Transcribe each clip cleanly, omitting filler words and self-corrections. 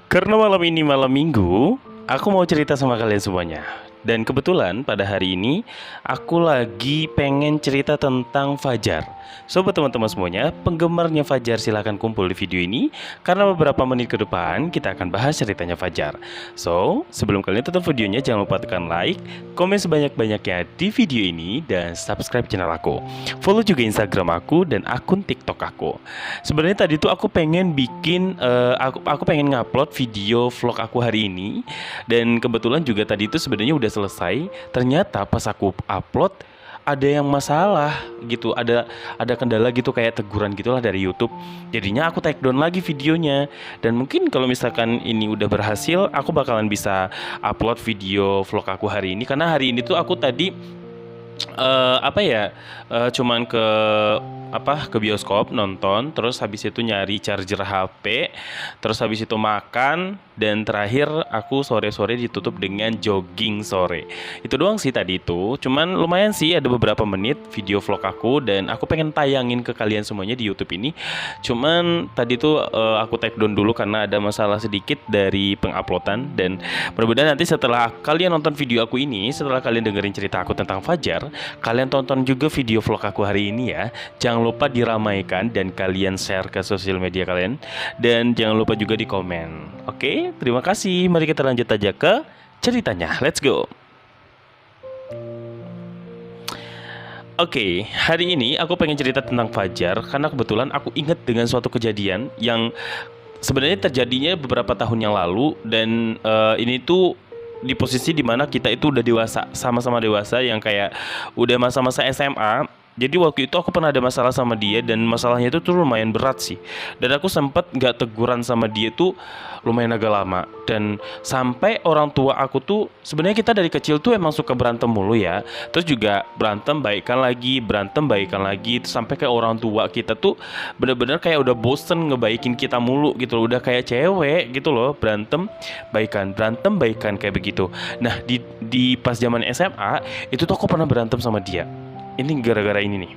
Karena malam ini malam minggu, aku mau cerita sama kalian semuanya. Dan kebetulan pada hari ini aku lagi pengen cerita tentang Fajar. Sobat teman-teman semuanya, penggemarnya Fajar silahkan kumpul di video ini. Karena beberapa menit ke depan kita akan bahas ceritanya Fajar. So, sebelum kalian tonton videonya jangan lupa tekan like, komen sebanyak-banyaknya di video ini, dan subscribe channel aku. Follow juga Instagram aku dan akun TikTok aku. Sebenarnya tadi tuh aku pengen bikin aku pengen ngupload video vlog aku hari ini, dan kebetulan juga tadi itu sebenarnya udah selesai. Ternyata pas aku upload ada yang masalah gitu, ada kendala gitu, kayak teguran gitulah dari YouTube. Jadinya aku take down lagi videonya. Dan mungkin kalau misalkan ini udah berhasil, aku bakalan bisa upload video vlog aku hari ini. Karena hari ini tuh aku tadi apa ya, cuman ke bioskop nonton, terus habis itu nyari charger HP, terus habis itu makan, dan terakhir aku sore-sore ditutup dengan jogging sore. Itu doang sih tadi itu. Cuman lumayan sih, ada beberapa menit video vlog aku dan aku pengen tayangin ke kalian semuanya di YouTube ini. Cuman tadi tuh aku take down dulu karena ada masalah sedikit dari penguploadan. Dan mudah-mudahan nanti setelah kalian nonton video aku ini, setelah kalian dengerin cerita aku tentang Fajar, kalian tonton juga video vlog aku hari ini ya. Jangan lupa diramaikan dan kalian share ke sosial media kalian. Dan jangan lupa juga di komen. Oke, terima kasih. Mari kita lanjut aja ke ceritanya. Let's go. Oke, hari ini aku pengen cerita tentang Fajar karena kebetulan aku ingat dengan suatu kejadian yang sebenarnya terjadinya beberapa tahun yang lalu. Dan ini tuh di posisi dimana kita itu udah dewasa, sama-sama dewasa, yang kayak udah masa-masa SMA. Jadi waktu itu aku pernah ada masalah sama dia, dan masalahnya itu tuh lumayan berat sih. Dan aku sempet nggak teguran sama dia tuh lumayan agak lama. Dan sampai orang tua aku tuh, sebenarnya kita dari kecil tuh emang suka berantem mulu ya. Terus juga berantem baikan lagi. Terus sampai kayak orang tua kita tuh bener-bener kayak udah bosen ngebaikin kita mulu gitu loh. Udah kayak cewek gitu loh, berantem baikan kayak begitu. Nah, di pas zaman SMA itu tuh aku pernah berantem sama dia. Ini gara-gara ini nih.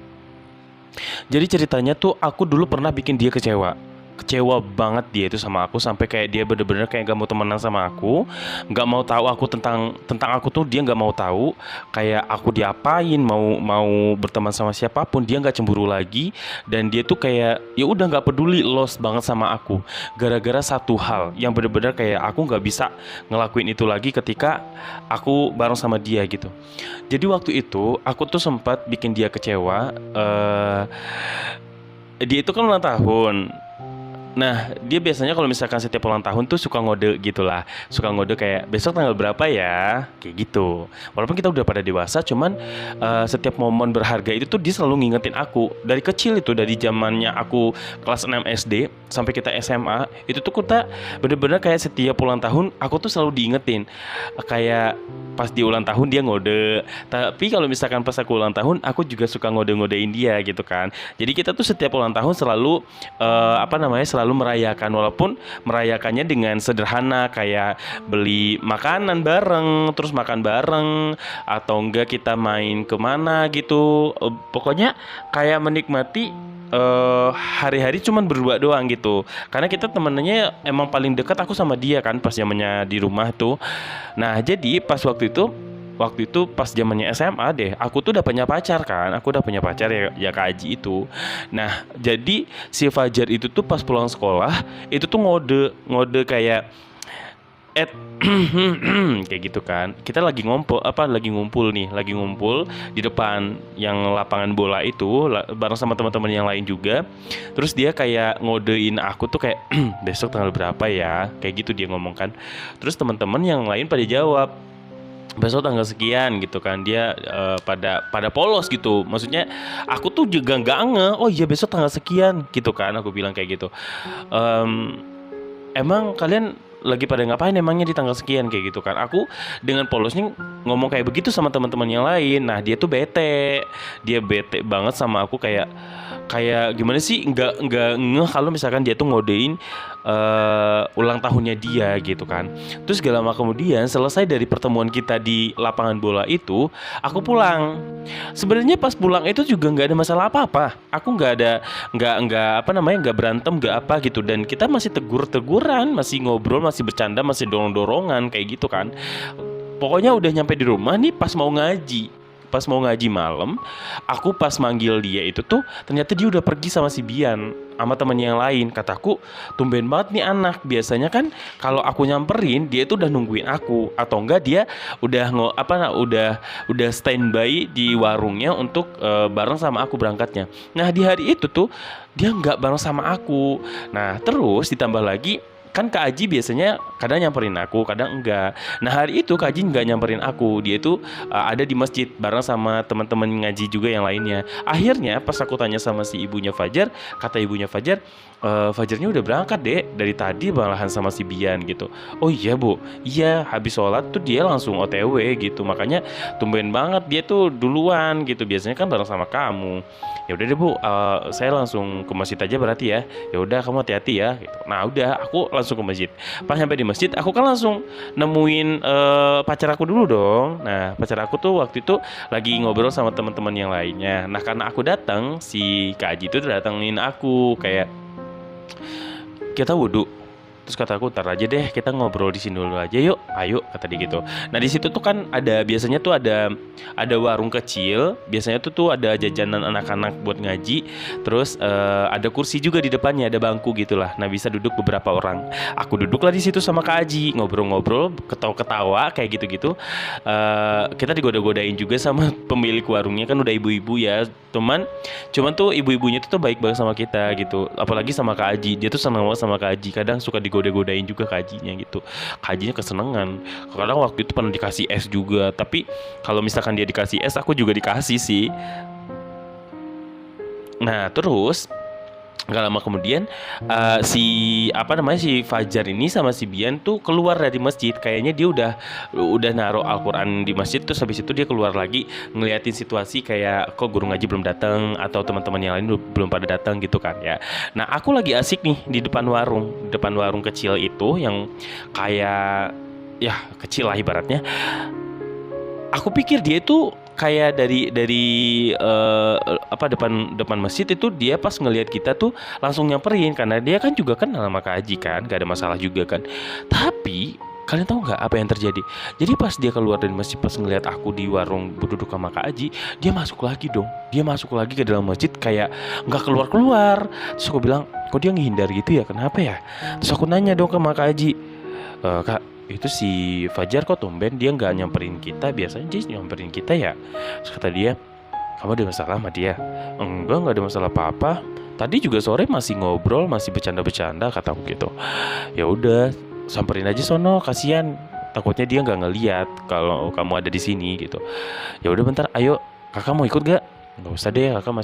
Jadi ceritanya tuh aku dulu pernah bikin dia kecewa. Kecewa banget dia itu sama aku, sampai kayak dia bener-bener kayak gak mau temenan sama aku, gak mau tahu aku tentang aku tuh, dia gak mau tahu. Kayak aku diapain, mau berteman sama siapapun, dia gak cemburu lagi. Dan dia tuh kayak ya udah gak peduli, lost banget sama aku. Gara-gara satu hal yang bener-bener kayak aku gak bisa ngelakuin itu lagi ketika aku bareng sama dia gitu. Jadi waktu itu aku tuh sempat bikin dia kecewa. Dia itu kan ulang tahun. Nah, dia biasanya kalau misalkan setiap ulang tahun tuh suka ngode gitulah. Suka ngode kayak besok tanggal berapa ya? Kayak gitu. Walaupun kita udah pada dewasa, cuman setiap momen berharga itu tuh dia selalu ngingetin aku. Dari kecil itu, dari zamannya aku kelas 6 SD sampai kita SMA, itu tuh kita bener-bener kayak setiap ulang tahun aku tuh selalu diingetin. Kayak pas di ulang tahun dia ngode. Tapi kalau misalkan pas aku ulang tahun, aku juga suka ngode-ngodein dia gitu kan. Jadi kita tuh setiap ulang tahun selalu selalu merayakan, walaupun merayakannya dengan sederhana, kayak beli makanan bareng, terus makan bareng, atau enggak kita main kemana gitu. Pokoknya kayak menikmati hari-hari cuman berdua doang gitu. Karena kita temennya emang paling dekat aku sama dia kan pas zamannya di rumah tuh. Nah, jadi pas waktu itu pas zamannya SMA deh, aku tuh udah punya pacar kan. Aku udah punya pacar ya Kak Aji itu. Nah, jadi si Fajar itu tuh pas pulang sekolah itu tuh ngode kayak kayak gitu kan. Kita lagi lagi ngumpul di depan yang lapangan bola itu bareng sama teman-teman yang lain juga. Terus dia kayak ngodein aku tuh kayak besok tanggal berapa ya, kayak gitu dia ngomong kan. Terus teman-teman yang lain pada jawab besok tanggal sekian gitu kan. Dia pada polos gitu. Maksudnya aku tuh juga nggak oh iya besok tanggal sekian gitu kan. Aku bilang kayak gitu. Emang kalian lagi pada ngapain emangnya di tanggal sekian, kayak gitu kan. Aku dengan polosnya ngomong kayak begitu sama teman-teman yang lain. Nah, dia tuh bete banget sama aku, kayak kayak gimana sih, nggak ngeh kalau misalkan dia tuh ngodein ulang tahunnya dia gitu kan. Terus gak lama kemudian selesai dari pertemuan kita di lapangan bola itu, aku pulang. Sebenarnya pas pulang itu juga nggak ada masalah apa-apa. Aku nggak apa namanya, nggak berantem, nggak apa gitu. Dan kita masih teguran, masih ngobrol, masih bercanda, masih dorong-dorongan kayak gitu kan. Pokoknya udah nyampe di rumah nih pas mau ngaji. Pas mau ngaji malam, aku pas manggil dia itu tuh ternyata dia udah pergi sama si Bian, sama temennya yang lain. Kataku, tumben banget nih anak. Biasanya kan kalau aku nyamperin dia tuh udah nungguin aku, atau enggak dia udah udah standby di warungnya untuk bareng sama aku berangkatnya. Nah di hari itu tuh dia nggak bareng sama aku. Nah terus ditambah lagi, kan Kak Aji biasanya kadang nyamperin aku, kadang enggak. Nah hari itu Kak Aji nggak nyamperin aku. Dia itu ada di masjid bareng sama teman-teman ngaji juga yang lainnya. Akhirnya pas aku tanya sama si ibunya Fajar, kata ibunya Fajar, Fajarnya udah berangkat deh, dari tadi malahan sama si Bian gitu. Oh iya bu, iya habis sholat tuh dia langsung OTW gitu. Makanya tumben banget dia tuh duluan gitu. Biasanya kan bareng sama kamu. Ya udah deh bu, saya langsung ke masjid aja berarti ya. Ya udah kamu hati-hati ya gitu. Nah udah aku langsung ke masjid. Pas sampai di masjid aku kan langsung nemuin pacar aku dulu dong. Nah pacar aku tuh waktu itu lagi ngobrol sama teman-teman yang lainnya. Nah karena aku datang, si Kak Aji itu datengin aku kayak, kita wudhu. Terus kata aku, ntar aja deh, kita ngobrol di sini dulu aja yuk, ayo, kata dia gitu. Nah di situ tuh kan biasanya tuh ada warung kecil, biasanya tuh ada jajanan anak-anak buat ngaji. Terus ada kursi juga di depannya, ada bangku gitulah. Nah bisa duduk beberapa orang. Aku duduklah di situ sama Kak Aji, ngobrol-ngobrol, ketawa-ketawa kayak gitu-gitu. Kita digoda-godain juga sama pemilik warungnya, kan udah ibu-ibu ya. Cuman tuh ibu-ibunya tuh baik banget sama kita gitu. Apalagi sama Kak Aji, dia tuh seneng banget sama Kak Aji. Kadang suka digoda-godain juga Kak Ajinya gitu. Kak Ajinya kesenengan. Kadang waktu itu pernah dikasih es juga. Tapi kalau misalkan dia dikasih es, aku juga dikasih sih. Nah terus gak lama kemudian si Fajar ini sama si Bian tuh keluar dari masjid. Kayaknya dia udah naruh Al-Quran di masjid. Terus habis itu dia keluar lagi ngeliatin situasi, kayak kok guru ngaji belum datang atau teman-teman yang lain belum pada datang gitu kan ya. Nah aku lagi asik nih di depan warung kecil itu yang kayak, ya kecil lah ibaratnya. Aku pikir dia itu kayak dari depan masjid itu, dia pas ngelihat kita tuh langsung nyamperin karena dia kan juga kenal sama Kak Aji kan, gak ada masalah juga kan. Tapi kalian tahu nggak apa yang terjadi? Jadi pas dia keluar dari masjid, pas ngelihat aku di warung berduduk sama Kak Aji, dia masuk lagi dong. Dia masuk lagi ke dalam masjid kayak nggak keluar. Terus aku bilang, kok dia ngehindar gitu ya? Kenapa ya? Terus aku nanya dong ke Kak Aji, Kak, itu si Fajar kok tumben dia nggak nyamperin kita, biasanya dia nyamperin kita ya. Terus kata dia, kamu ada masalah sama dia? Nggak ada masalah apa-apa. Tadi juga sore masih ngobrol, masih bercanda-bercanda, kataku gitu. Ya udah, samperin aja sono, kasihan. Takutnya dia nggak ngeliat kalau kamu ada di sini gitu. Ya udah bentar, ayo, kakak mau ikut gak? Nggak usah deh, kakak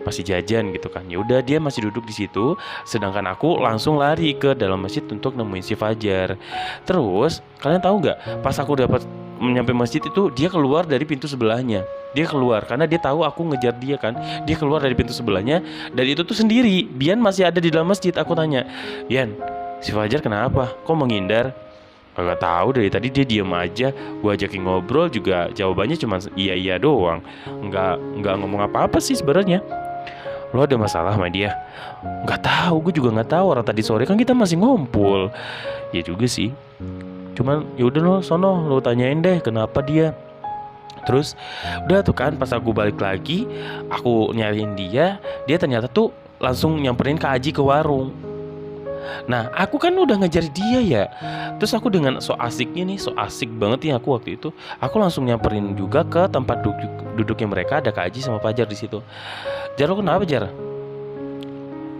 masih jajan gitu kan. Ya udah, dia masih duduk di situ, sedangkan aku langsung lari ke dalam masjid untuk nemuin si Fajar. Terus kalian tahu nggak, pas aku dapat nyampe masjid itu, dia keluar dari pintu sebelahnya. Dia keluar karena dia tahu aku ngejar dia kan. Dia keluar dari pintu sebelahnya, dan itu tuh sendiri. Bian masih ada di dalam masjid. Aku tanya, Bian, si Fajar kenapa? Kok menghindar? Kagak tahu, dari tadi dia diem aja. Gua ajakin ngobrol juga jawabannya cuma iya doang. Nggak ngomong apa-apa sih sebenarnya. Lo ada masalah sama dia? Nggak tahu, gue juga nggak tahu. Orang tadi sore kan kita masih ngumpul. Ya juga sih. Cuman ya udah lo sono, lo tanyain deh kenapa dia. Terus udah tuh kan, pas aku balik lagi, aku nyariin dia ternyata tuh langsung nyamperin Kak Aji ke warung. Nah aku kan udah ngejar dia ya. Terus aku dengan so asik banget ya aku waktu itu, aku langsung nyamperin juga ke tempat duduknya mereka. Ada Kak Aji sama Fajar di situ. Jar, lo kenapa Jar?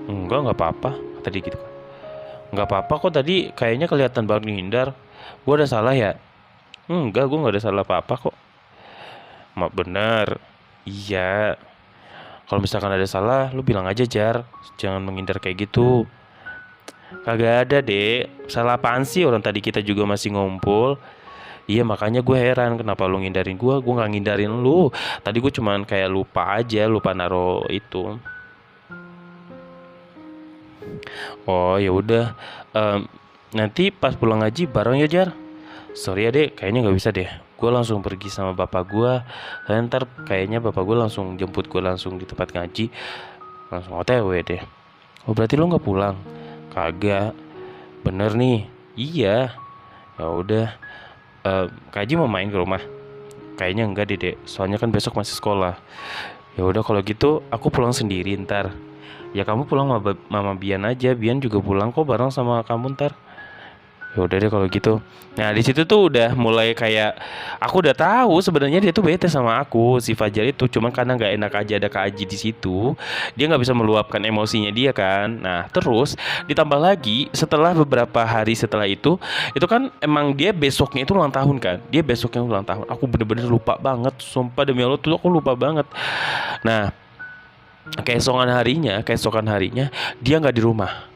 Nggak apa-apa, tadi gitu kan. Nggak apa-apa kok, tadi kayaknya kelihatan banget ngehindar. Gue ada salah ya? Enggak, gue nggak ada salah apa-apa kok. Maaf, bener. Iya. Kalau misalkan ada salah, lu bilang aja Jar. Jangan menghindar kayak gitu. Kagak ada dek. Salah apaan sih, orang tadi kita juga masih ngumpul. Iya makanya gue heran kenapa lu ngindarin gue. Gue gak ngindarin lu. Tadi gue cuman kayak lupa aja, lupa naro itu Oh ya udah. Em, Nanti pas pulang ngaji bareng ya Jar. Sorry ya dek, kayaknya nggak bisa deh. Gue langsung pergi sama bapak gue. Ntar kayaknya bapak gue langsung jemput gue langsung di tempat ngaji. Langsung OTW deh. Oh berarti lo nggak pulang? Kagak. Bener nih. Iya. Ya udah. Kak Haji mau main ke rumah? Kayaknya enggak deh dek. Soalnya kan besok masih sekolah. Ya udah kalau gitu aku pulang sendiri ntar. Ya kamu pulang sama Mama Bian aja. Bian juga pulang kok bareng sama kamu ntar. Ya udah deh kalau gitu. Nah di situ tuh udah mulai kayak aku udah tahu sebenarnya dia tuh bete sama aku si Fajar itu, cuman karena nggak enak aja ada Kak Aji di situ, dia nggak bisa meluapkan emosinya dia kan. Nah terus ditambah lagi setelah beberapa hari setelah itu kan emang dia besoknya itu ulang tahun kan, dia besoknya ulang tahun. Aku bener-bener lupa banget, sumpah demi Allah tuh aku lupa banget. Nah keesokan harinya dia nggak di rumah.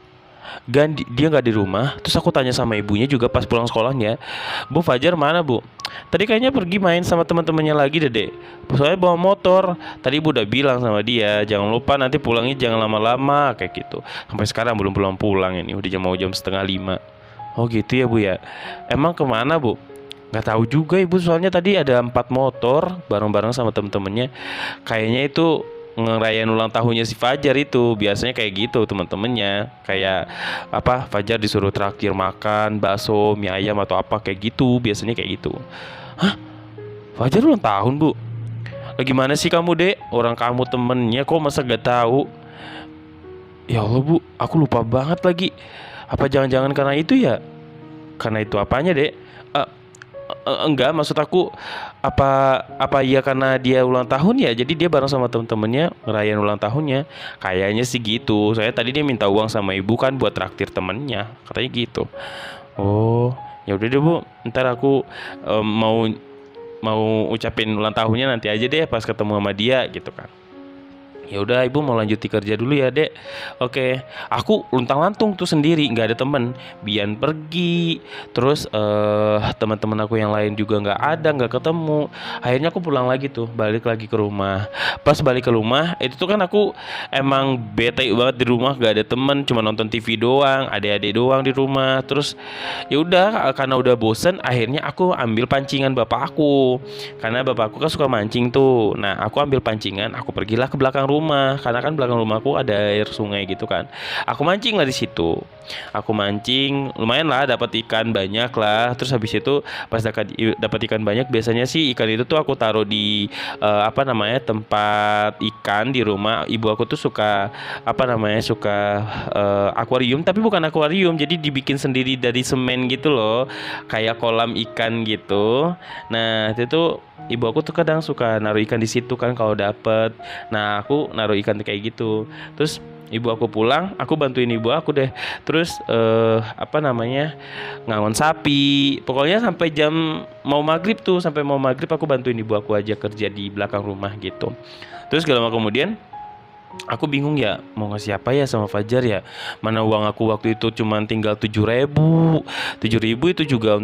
Dia nggak di rumah. Terus aku tanya sama ibunya juga pas pulang sekolahnya, Bu Fajar mana bu? Tadi kayaknya pergi main sama teman-temannya lagi deh. Soalnya bawa motor. Tadi ibu udah bilang sama dia jangan lupa nanti pulangnya jangan lama-lama kayak gitu. Sampai sekarang belum pulang-pulang ini udah jam setengah 5. Oh gitu ya bu ya. Emang kemana bu? Nggak tahu juga ibu, soalnya tadi ada 4 motor bareng-bareng sama temen-temennya. Kayaknya itu ngerayain ulang tahunnya si Fajar itu. Biasanya kayak gitu teman-temennya. Kayak apa, Fajar disuruh traktir makan bakso, mie ayam atau apa kayak gitu. Biasanya kayak gitu. Hah? Fajar ulang tahun bu? Lagi mana sih kamu dek? Orang kamu temennya kok masa gak tahu? Ya Allah bu, aku lupa banget lagi. Apa jangan-jangan karena itu ya? Karena itu apanya dek? Eh, enggak, maksud aku apa apa iya karena dia ulang tahun ya, jadi dia bareng sama temen-temennya ngerayain ulang tahunnya. Kayaknya sih gitu, saya tadi dia minta uang sama ibu kan buat traktir temennya, katanya gitu. Oh ya udah deh bu, ntar aku mau mau ucapin ulang tahunnya nanti aja deh pas ketemu sama dia gitu kan. Ya udah ibu mau lanjut kerja dulu ya dek. Oke, aku luntang-lantung tuh sendiri nggak ada temen. Bian pergi, terus teman-teman aku yang lain juga nggak ada, nggak ketemu. Akhirnya aku pulang lagi tuh, balik lagi ke rumah. Pas balik ke rumah itu tuh kan aku emang bete banget di rumah, nggak ada temen, cuma nonton TV doang, adik-adik doang di rumah. Terus ya udah karena udah bosen, akhirnya aku ambil pancingan bapak aku. Karena bapakku kan suka mancing tuh. Nah, aku ambil pancingan, aku pergilah ke belakang rumah. Karena kan belakang rumahku ada air sungai gitu kan. Aku mancing lah di situ. Aku mancing, lumayan lah dapat ikan banyak lah. Terus habis itu pas dapat ikan banyak, biasanya sih ikan itu tuh aku taruh di apa namanya, tempat ikan di rumah. Ibu aku tuh suka apa namanya, suka akuarium, tapi bukan akuarium. Jadi dibikin sendiri dari semen gitu loh. Kayak kolam ikan gitu. Nah, itu tuh ibu aku tuh kadang suka naruh ikan di situ kan kalau dapet. Nah, aku naruh ikan kayak gitu. Terus ibu aku pulang, aku bantuin ibu aku deh. Terus apa namanya, ngangon sapi. Pokoknya sampai jam mau maghrib tuh, sampai mau maghrib aku bantuin ibu aku aja kerja di belakang rumah gitu. Terus gak lama kemudian aku bingung ya mau ngasih apa ya sama Fajar ya. Mana uang aku waktu itu cuman tinggal 7.000. 7.000 itu juga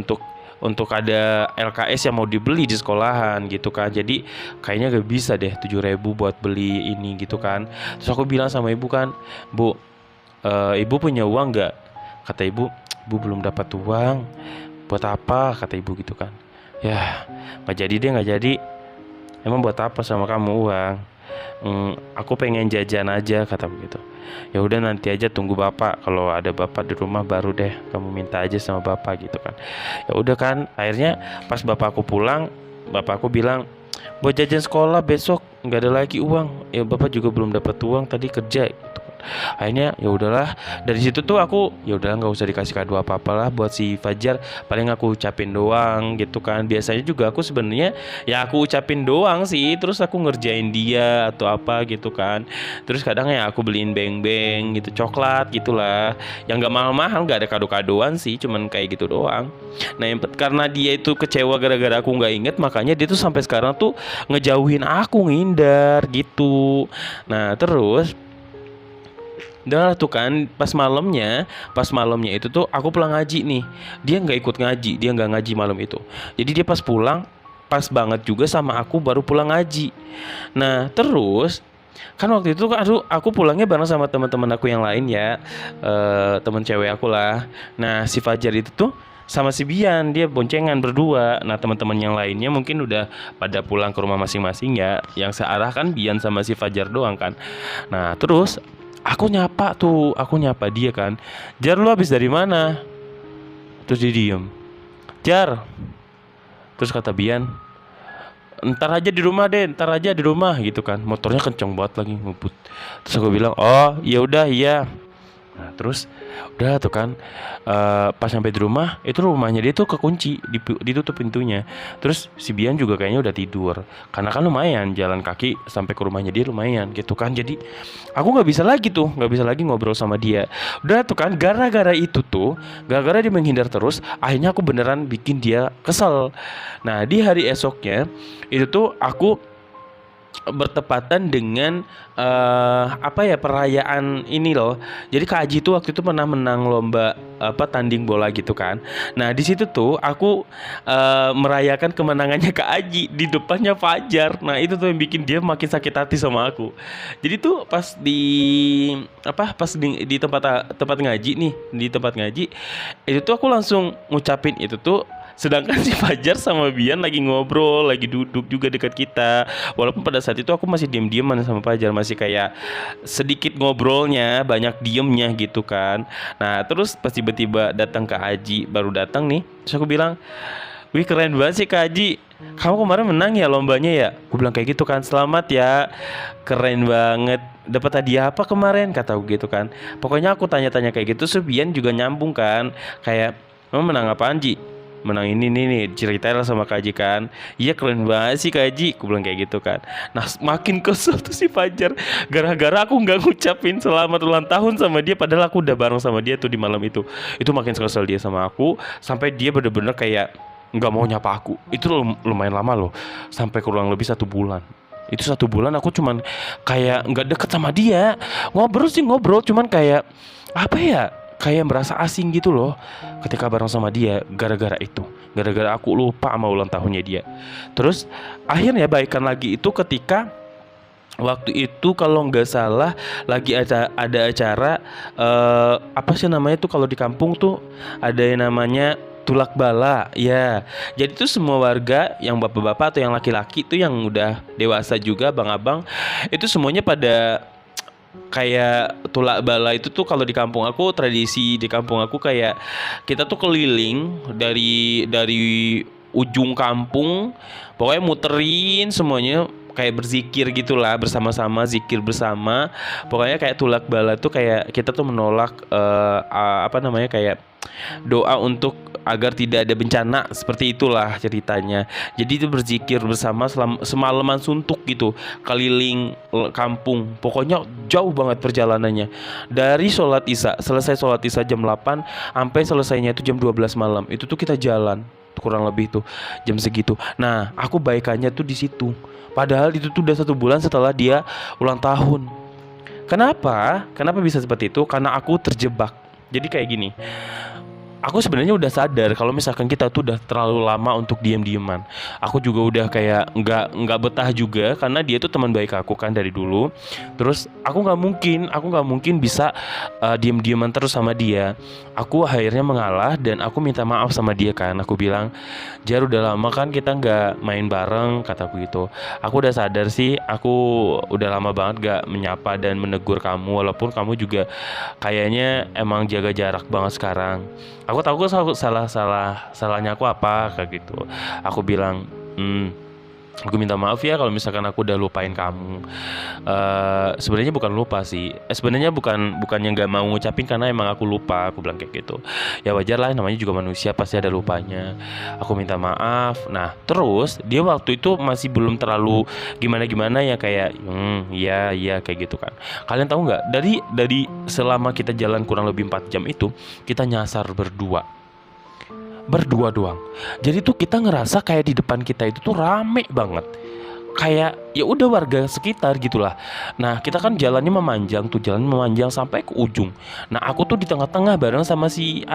untuk ada LKS yang mau dibeli di sekolahan gitu kan. Jadi kayaknya gak bisa deh 7.000 buat beli ini gitu kan. Terus aku bilang sama ibu kan, Bu, ibu punya uang gak? Kata ibu, Bu belum dapat uang. Buat apa? Kata ibu gitu kan. Ya gak jadi deh, gak jadi. Emang buat apa sama kamu uang? Aku pengen jajan aja kata begitu. Ya udah nanti aja tunggu bapak, kalau ada bapak di rumah baru deh kamu minta aja sama bapak gitu kan. Ya udah kan, akhirnya pas bapakku pulang, bapakku bilang buat jajan sekolah besok nggak ada lagi uang. Ya bapak juga belum dapat uang tadi kerja gitu kan. Akhirnya ya udahlah, dari situ tuh aku ya udah nggak usah dikasih kado apa-apalah buat si Fajar, paling aku ucapin doang gitu kan. Biasanya juga aku sebenarnya ya aku ucapin doang sih, terus aku ngerjain dia atau apa gitu kan. Terus kadang ya aku beliin beng-beng gitu, coklat gitulah, yang nggak mahal-mahal, nggak ada kado-kadoan sih, cuman kayak gitu doang. Nah karena dia itu kecewa gara-gara aku nggak inget, makanya dia tuh sampai sekarang tuh ngejauhin aku, ngindar gitu. Nah terus udah tuh kan pas malamnya itu tuh aku pulang ngaji nih. Dia nggak ikut ngaji, dia nggak ngaji malam itu. Jadi dia pas pulang pas banget juga sama aku baru pulang ngaji. Nah terus Kan waktu itu kan aku pulangnya bareng sama teman-teman aku yang lain ya, teman cewek aku lah. Nah si Fajar itu tuh sama si Bian dia boncengan berdua. Nah teman-teman yang lainnya mungkin udah pada pulang ke rumah masing-masing ya. Yang searah kan Bian sama si Fajar doang kan. Nah terus aku nyapa dia kan. Jar, lu habis dari mana? Terus dia diem. Jar. Terus kata Bian, ntar aja di rumah deh, ntar aja di rumah gitu kan. Motornya kenceng banget lagi ngebut. Terus aku bilang, oh ya udah iya. Nah terus udah tuh kan, pas sampai di rumah itu rumahnya dia tuh kekunci, ditutup pintunya. Terus si Bian juga kayaknya udah tidur, karena kan lumayan jalan kaki sampai ke rumahnya dia lumayan gitu kan. Jadi aku nggak bisa lagi ngobrol sama dia. Udah tuh kan, gara-gara itu tuh, gara-gara dia menghindar terus, akhirnya aku beneran bikin dia kesel. Nah di hari esoknya itu tuh aku bertepatan dengan perayaan ini loh. Jadi Kak Aji tuh waktu itu pernah menang lomba tanding bola gitu kan. Nah di situ tuh aku merayakan kemenangannya Kak Aji di depannya Fajar. Nah itu tuh yang bikin dia makin sakit hati sama aku. Jadi tuh pas di tempat ngaji nih, di tempat ngaji itu tuh aku langsung ngucapin itu tuh. Sedangkan si Fajar sama Bian lagi ngobrol, lagi duduk juga dekat kita. Walaupun pada saat itu aku masih diem-dieman sama Fajar, masih kayak sedikit ngobrolnya, banyak diemnya gitu kan. Nah terus pas tiba-tiba datang Kak Aji, baru datang nih. Terus aku bilang, wih keren banget sih Kak Aji, kamu kemarin menang ya lombanya ya? Aku bilang kayak gitu kan, selamat ya, keren banget. Dapat hadiah apa kemarin? Kata aku gitu kan. Pokoknya aku tanya-tanya kayak gitu, Bian juga nyambung kan. Kayak, kamu menang apaan Ji? Menang ini nih, ceritain lah sama Kak Haji kan. Iya keren banget sih Kak Haji, aku bilang kayak gitu kan. Nah makin kesel tuh si Fajar, gara-gara aku nggak ngucapin selamat ulang tahun sama dia, padahal aku udah bareng sama dia tuh di malam itu. Itu makin kesel dia sama aku, sampai dia bener-bener kayak nggak mau nyapa aku. Itu lumayan lama loh, sampai kurang lebih 1 bulan. Itu 1 bulan aku cuman kayak nggak deket sama dia. Ngobrol cuman kayak apa ya, kayak merasa asing gitu loh ketika bareng sama dia, gara-gara aku lupa sama ulang tahunnya dia. Terus akhirnya baikan lagi itu ketika waktu itu kalau nggak salah lagi ada acara apa sih namanya tuh kalau di kampung tuh ada yang namanya tulak bala ya. Jadi tuh semua warga yang bapak-bapak atau yang laki-laki tuh yang udah dewasa juga, abang-abang, itu semuanya pada kayak tulak bala. Itu tuh kalau di kampung aku, tradisi di kampung aku kayak kita tuh keliling dari ujung kampung, pokoknya muterin semuanya kayak berzikir gitulah, bersama-sama zikir bersama. Pokoknya kayak tulak bala tuh kayak kita tuh menolak kayak doa untuk agar tidak ada bencana, seperti itulah ceritanya. Jadi itu berzikir bersama semalaman suntuk gitu, keliling kampung. Pokoknya jauh banget perjalanannya. Dari selesai sholat isya jam 8 sampai selesainya itu jam 12 malam. Itu tuh kita jalan kurang lebih tuh jam segitu. Nah aku baikannya tuh di situ. Padahal itu tuh udah 1 bulan setelah dia ulang tahun. Kenapa bisa seperti itu? Karena aku terjebak. Jadi kayak gini, aku sebenarnya udah sadar kalau misalkan kita tuh udah terlalu lama untuk diem-dieman. Aku juga udah kayak nggak betah juga, karena dia tuh teman baik aku kan dari dulu. Terus aku nggak mungkin bisa diem-dieman terus sama dia. Aku akhirnya mengalah dan aku minta maaf sama dia kan. Aku bilang, Jar, udah lama kan kita nggak main bareng, kataku gitu. Aku udah sadar sih, aku udah lama banget gak menyapa dan menegur kamu, walaupun kamu juga kayaknya emang jaga jarak banget sekarang. Aku tahu kok salahnya aku apa, kayak gitu. Aku bilang, aku minta maaf ya kalau misalkan aku udah lupain kamu. Sebenarnya bukan lupa sih. Sebenarnya bukannya nggak mau ngucapin, karena emang aku lupa. Aku bilang kayak gitu. Ya wajar lah, namanya juga manusia, pasti ada lupanya. Aku minta maaf. Nah terus dia waktu itu masih belum terlalu gimana ya, kayak iya kayak gitu kan. Kalian tahu nggak? Dari selama kita jalan kurang lebih 4 jam itu, kita nyasar berdua doang. Jadi tuh kita ngerasa kayak di depan kita itu tuh rame banget, kayak ya udah warga sekitar gitulah. Nah kita kan jalan memanjang sampai ke ujung. Nah aku tuh di tengah-tengah bareng sama si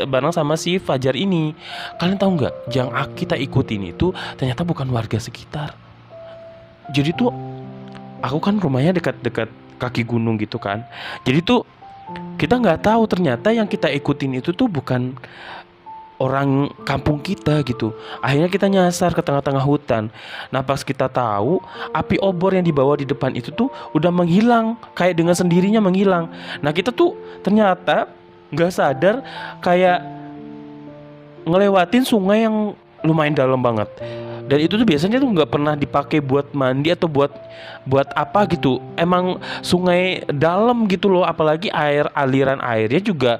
bareng sama si Fajar ini. Kalian tahu nggak, yang kita ikutin itu ternyata bukan warga sekitar. Jadi tuh aku kan rumahnya dekat-dekat kaki gunung gitu kan. Jadi tuh kita nggak tahu ternyata yang kita ikutin itu tuh bukan orang kampung kita gitu. Akhirnya kita nyasar ke tengah-tengah hutan. Nah pas kita tahu, api obor yang dibawa di depan itu tuh udah menghilang, kayak dengan sendirinya menghilang. Nah kita tuh ternyata nggak sadar kayak ngelewatin sungai yang lumayan dalam banget. Dan itu tuh biasanya tuh nggak pernah dipakai buat mandi atau buat buat apa gitu. Emang sungai dalam gitu loh, apalagi aliran airnya juga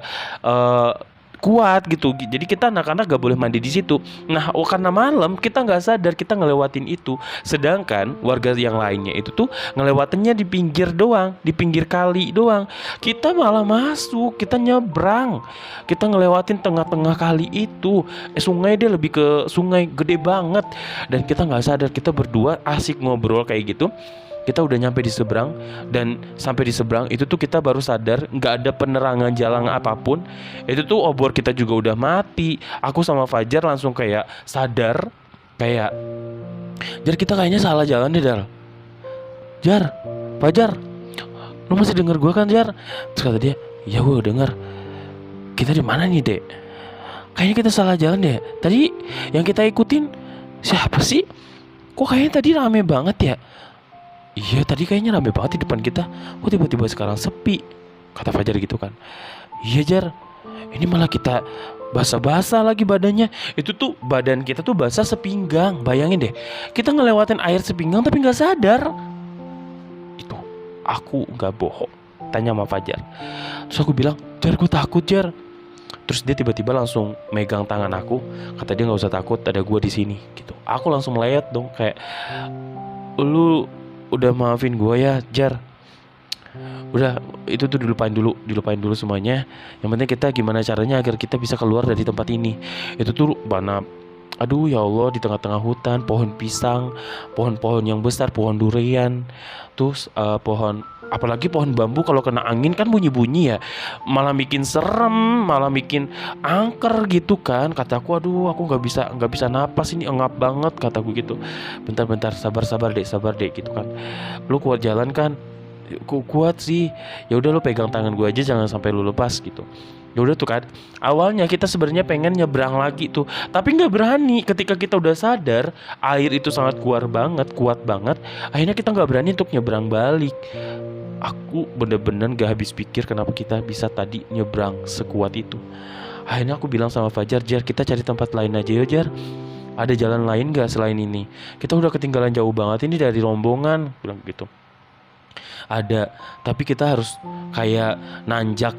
eh, kuat gitu. Jadi kita anak-anak gak boleh mandi di situ. Nah, karena malam kita nggak sadar kita ngelewatin itu. Sedangkan warga yang lainnya itu tuh ngelewatinnya di pinggir doang, di pinggir kali doang. Kita malah masuk, kita nyebrang, kita ngelewatin tengah-tengah kali itu. Sungai dia lebih ke sungai gede banget. Dan kita nggak sadar kita berdua asik ngobrol kayak gitu. Kita udah nyampe di seberang, dan sampai di seberang itu tuh kita baru sadar nggak ada penerangan jalan apapun. Itu tuh obor kita juga udah mati. Aku sama Fajar langsung kayak sadar, kayak Jar kita kayaknya salah jalan deh Dar. Jar, Fajar, lu masih denger gua kan Jar? Terus kata dia, iya gua denger. Kita di mana nih Dek? Kayaknya kita salah jalan deh. Tadi yang kita ikutin siapa sih? Kok kayaknya tadi rame banget ya? Iya tadi kayaknya rame banget di depan kita. Kok tiba-tiba sekarang sepi? Kata Fajar gitu kan. Iya Jar, ini malah kita basah-basah lagi badannya. Itu tuh badan kita tuh basah sepinggang. Bayangin deh, kita ngelewatin air sepinggang tapi gak sadar. Itu aku gak bohong, tanya sama Fajar. Terus aku bilang, Jar gue takut Jar. Terus dia tiba-tiba langsung megang tangan aku. Kata dia gak usah takut, ada gue di sini gitu. Aku langsung melayat dong, kayak lu udah maafin gue ya Jar. Udah itu tuh dilupain dulu semuanya. Yang penting kita gimana caranya agar kita bisa keluar dari tempat ini. Itu tuh mana, aduh ya Allah, di tengah-tengah hutan, pohon pisang, pohon-pohon yang besar, pohon durian, terus pohon, apalagi pohon bambu kalau kena angin kan bunyi-bunyi ya, malah bikin serem, malah bikin angker gitu kan. Kataku, aduh aku nggak bisa napas, ini engap banget kataku gitu. Bentar sabar dek gitu kan. Lu kuat jalan kan? Kuat sih. Ya udah lu pegang tangan gue aja, jangan sampai lu lepas gitu. Ya udah tuh kan. Awalnya kita sebenarnya pengen nyebrang lagi tuh, tapi nggak berani. Ketika kita udah sadar air itu sangat kuat banget. Akhirnya kita nggak berani untuk nyebrang balik. Aku bener-bener gak habis pikir kenapa kita bisa tadi nyebrang sekuat itu. Akhirnya aku bilang sama Fajar, Jar kita cari tempat lain aja ya Jar. Ada jalan lain gak selain ini? Kita udah ketinggalan jauh banget ini dari rombongan, bilang gitu. Ada, tapi kita harus kayak nanjak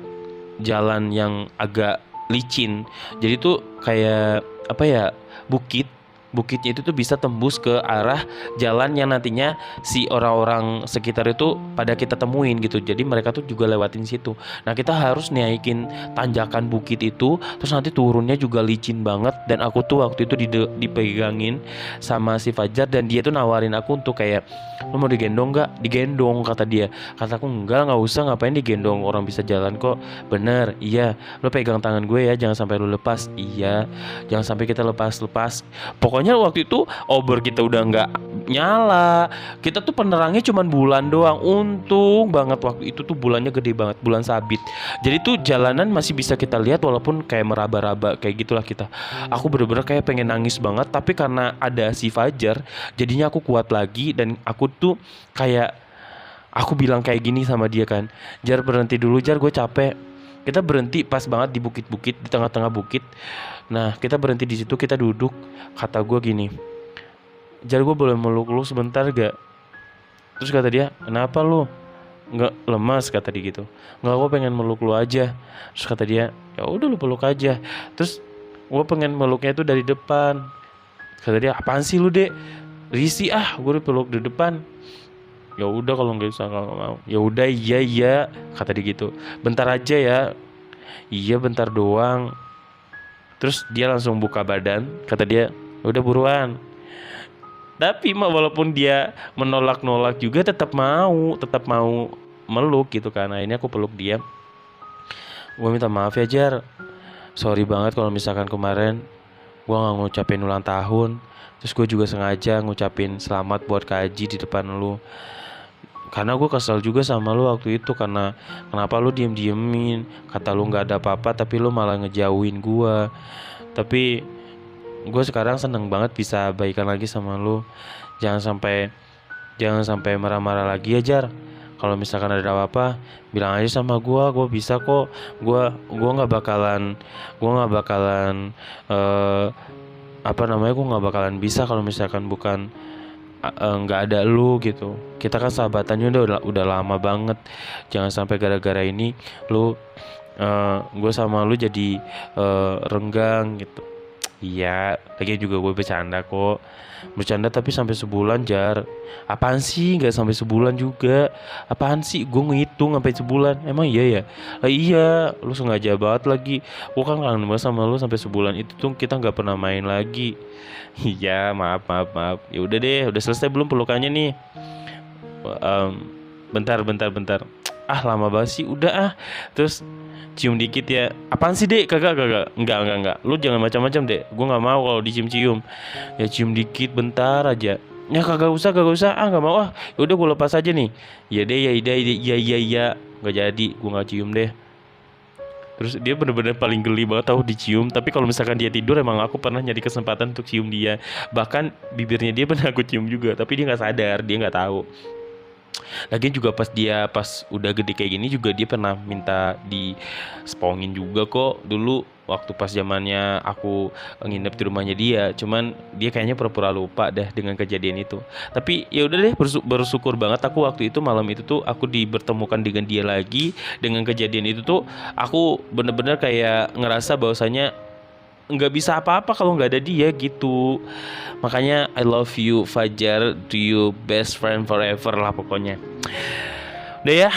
jalan yang agak licin. Jadi tuh kayak apa ya, bukitnya itu tuh bisa tembus ke arah jalan yang nantinya si orang-orang sekitar itu pada kita temuin gitu. Jadi mereka tuh juga lewatin situ. Nah kita harus naikin tanjakan bukit itu, terus nanti turunnya juga licin banget. Dan aku tuh waktu itu dipegangin sama si Fajar, dan dia tuh nawarin aku untuk kayak, lu mau digendong gak? Digendong kata dia. Kataku enggak usah, ngapain digendong, orang bisa jalan kok. Bener, iya, lu pegang tangan gue ya, jangan sampai lu lepas. Iya, jangan sampai kita lepas. Pokoknya waktu itu obor kita udah nggak nyala. Kita tuh penerangnya cuman bulan doang. Untung banget waktu itu tuh bulannya gede banget, bulan sabit. Jadi tuh jalanan masih bisa kita lihat walaupun kayak meraba-raba kayak gitulah kita. Aku bener-bener kayak pengen nangis banget, tapi karena ada si Fajar, jadinya aku kuat lagi. Dan aku tuh kayak, aku bilang kayak gini sama dia kan, Jar berhenti dulu Jar, gue capek. Kita berhenti pas banget di bukit-bukit, di tengah-tengah bukit. Nah kita berhenti di situ, kita duduk. Kata gue gini, Jar gue boleh meluk lu sebentar gak? Terus kata dia, kenapa lu? Nggak lemas kata dia gitu. Nggak, gue pengen meluk lu aja. Terus kata dia, ya udah lu peluk aja. Terus gue pengen meluknya itu dari depan. Kata dia, apaan sih lu dek? Risi gue dipeluk di depan. Ya udah kalau nggak bisa, kalau nggak mau. Ya udah iya kata dia gitu. Bentar aja ya. Iya bentar doang. Terus dia langsung buka badan. Kata dia, udah buruan. Tapi walaupun dia menolak juga tetap mau meluk gitu kan. Akhirnya aku peluk dia. Gue minta maaf ya Jar. Sorry banget kalau misalkan kemarin gue gak ngucapin ulang tahun. Terus gue juga sengaja ngucapin selamat buat Kak Haji di depan lu. karena gue kesel juga sama lu waktu itu, karena kenapa lu diem-diemin, kata lu nggak ada apa-apa tapi lu malah ngejauhin gue. Tapi gue sekarang seneng banget bisa baikan lagi sama lu. Jangan sampai marah-marah lagi ya, Jar. Kalau misalkan ada apa-apa, bilang aja sama gue bisa kok. Gue nggak bakalan eh apa namanya, gue nggak bakalan bisa kalau misalkan bukan nggak ada lu gitu. Kita kan sahabatannya udah lama banget. Jangan sampai gara-gara ini lu gue sama lu jadi renggang gitu. Iya, lagi juga gue bercanda kok. Bercanda tapi sampai sebulan, Jar. Apaan sih nggak sampai sebulan juga? Apaan sih gue ngitung sampai sebulan? Emang iya ya? Iya, lu sengaja banget lagi. Gue kan kangen banget sama lu sampai sebulan itu tuh kita nggak pernah main lagi. Iya, maaf maaf maaf. Ya udah deh, udah selesai belum pelukannya nih? Em, bentar. Ah, lama banget sih. Udah ah. Terus cium dikit ya. Apaan sih, Dek? Kagak. Enggak. Lu jangan macam-macam, Dek. Gua nggak mau kalau dicium-cium. Ya cium dikit bentar aja. Ya kagak usah. Ah, nggak mau ah. Ya udah gua lepas aja nih. Ya deh, ya ide, ya. Nggak jadi, gua nggak cium deh. Terus dia bener-bener paling geli banget tahu dicium. Tapi kalau misalkan dia tidur, emang aku pernah nyari kesempatan untuk cium dia. Bahkan bibirnya dia pernah aku cium juga. Tapi dia nggak sadar, dia nggak tahu. Lagian juga pas udah gede kayak gini juga dia pernah minta di spongin juga kok dulu waktu pas zamannya aku nginep di rumahnya dia. Cuman dia kayaknya pura-pura lupa deh dengan kejadian itu. Tapi ya udah deh, bersyukur banget aku waktu itu, malam itu tuh aku dipertemukan dengan dia lagi. Dengan kejadian itu tuh aku bener-bener kayak ngerasa bahwasanya nggak bisa apa-apa kalau nggak ada dia gitu. Makanya I love you Fajar, to you best friend forever lah pokoknya. Udah ya,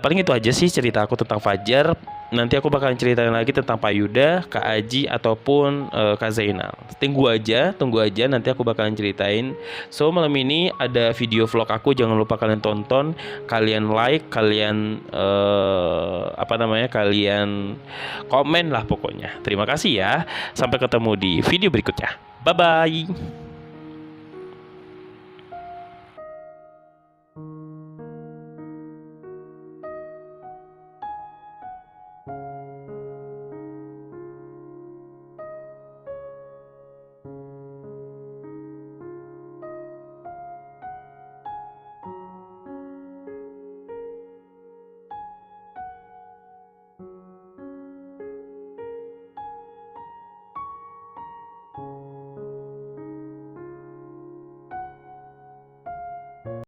paling itu aja sih cerita aku tentang Fajar. Nanti aku bakalan ceritain lagi tentang Pak Yuda, Kak Aji, ataupun Kak Zainal. Tunggu aja nanti aku bakalan ceritain. So malam ini ada video vlog aku, jangan lupa kalian tonton, kalian like, kalian kalian komen lah pokoknya. Terima kasih ya. Sampai ketemu di video berikutnya. Bye bye.